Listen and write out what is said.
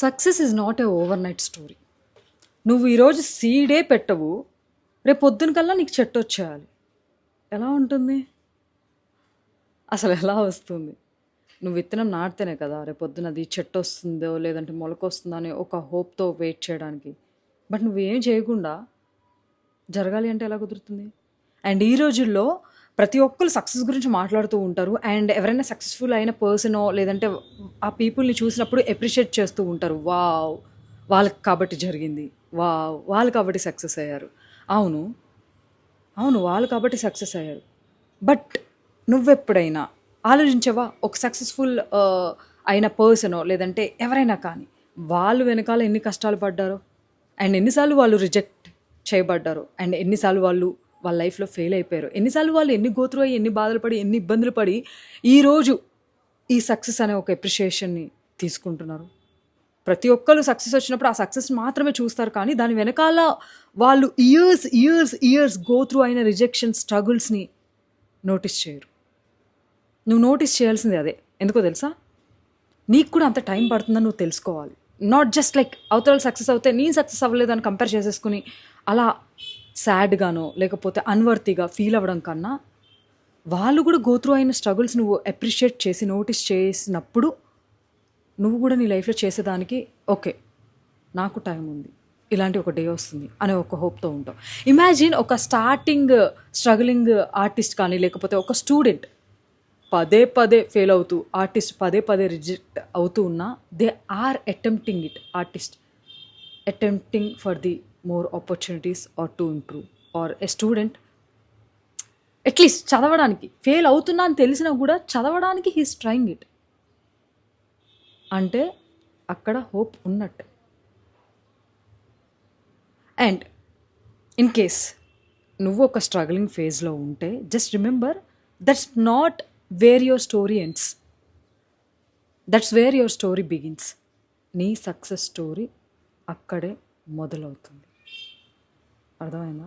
Success is not a over night story. నువ్వు ఈరోజు సీడే పెట్టవు, రేపు పొద్దున కల్లా నీకు చెట్టు వచ్చేయాలి. ఎలా ఉంటుంది? అసలు ఎలా వస్తుంది? నువ్వు విత్తనం నాటితేనే కదా రేపు పొద్దున అది చెట్టు వస్తుందో లేదంటే మొలక వస్తుందో అని ఒక హోప్తో వెయిట్ చేయడానికి. బట్ నువ్వేం చేయకుండా జరగాలి అంటే ఎలా కుదురుతుంది? అండ్ ఈ రోజుల్లో ప్రతి ఒక్కరు సక్సెస్ గురించి మాట్లాడుతూ ఉంటారు. అండ్ ఎవరైనా సక్సెస్ఫుల్ అయిన పర్సనో లేదంటే ఆ పీపుల్ని చూసినప్పుడు ఎప్రిషియేట్ చేస్తూ ఉంటారు. వావ్, వాళ్ళకి కాబట్టి జరిగింది, వావ్ వాళ్ళు కాబట్టి సక్సెస్ అయ్యారు. అవును, అవును, వాళ్ళు కాబట్టి సక్సెస్ అయ్యారు. బట్ నువ్వెప్పుడైనా ఆలోచించావా? ఒక సక్సెస్ఫుల్ అయిన పర్సనో లేదంటే ఎవరైనా కానీ వాళ్ళు వెనకాల ఎన్ని కష్టాలు పడ్డారో, అండ్ ఎన్నిసార్లు వాళ్ళు రిజెక్ట్ చేయబడ్డారు, అండ్ ఎన్నిసార్లు వాళ్ళు వాళ్ళ లైఫ్లో ఫెయిల్ అయిపోయారు, ఎన్నిసార్లు వాళ్ళు ఎన్ని గోత్రు అయ్యి ఎన్ని బాధలు పడి ఎన్ని ఇబ్బందులు పడి ఈరోజు ఈ సక్సెస్ అనే ఒక ఎప్రిషియేషన్ని తీసుకుంటున్నారు. ప్రతి ఒక్కరు సక్సెస్ వచ్చినప్పుడు ఆ సక్సెస్ మాత్రమే చూస్తారు, కానీ దాని వెనకాల వాళ్ళు years years years go through అయిన రిజెక్షన్ స్ట్రగుల్స్ని నోటీస్ చేయరు. నువ్వు నోటీస్ చేయాల్సింది అదే. ఎందుకో తెలుసా? నీకు కూడా అంత టైం పడుతుందని నువ్వు తెలుసుకోవాలి. నాట్ జస్ట్ లైక్ అవతల సక్సెస్ అవుతే నేను సక్సెస్ అవ్వలేదు అని కంపేర్ చేసేసుకుని అలా సాడ్గానో లేకపోతే అన్వర్తిగా ఫీల్ అవ్వడం కన్నా, వాళ్ళు కూడా గో త్రూ అయిన స్ట్రగుల్స్ నువ్వు అప్రిషియేట్ చేసి నోటీస్ చేసినప్పుడు నువ్వు కూడా నీ లైఫ్లో చేసేదానికి ఓకే, నాకు టైం ఉంది, ఇలాంటి ఒక డే వస్తుంది అనే ఒక హోప్తో ఉంటావు. ఇమాజిన్ ఒక స్టార్టింగ్ స్ట్రగులింగ్ ఆర్టిస్ట్ కానీ లేకపోతే ఒక స్టూడెంట్ పదే పదే ఫెయిల్ అవుతూ, ఆర్టిస్ట్ పదే పదే రిజెక్ట్ అవుతూ ఉన్నా they are attempting it. Artist attempting for the more opportunities or to improve. Or a student at least చదవడానికి ఫెయిల్ అవుతున్నా అని తెలిసినా కూడా చదవడానికి హీస్ ట్రైయింగ్ ఇట్. అంటే అక్కడ హోప్ ఉన్నట్టు. అండ్ ఇన్ కేస్ నువ్వు ఒక స్ట్రగ్లింగ్ ఫేజ్లో ఉంటే just remember, that's not where your story ends, that's where your story begins. నీ సక్సెస్ స్టోరీ అక్కడే మొదలవుతుంది. అర్థమైందా?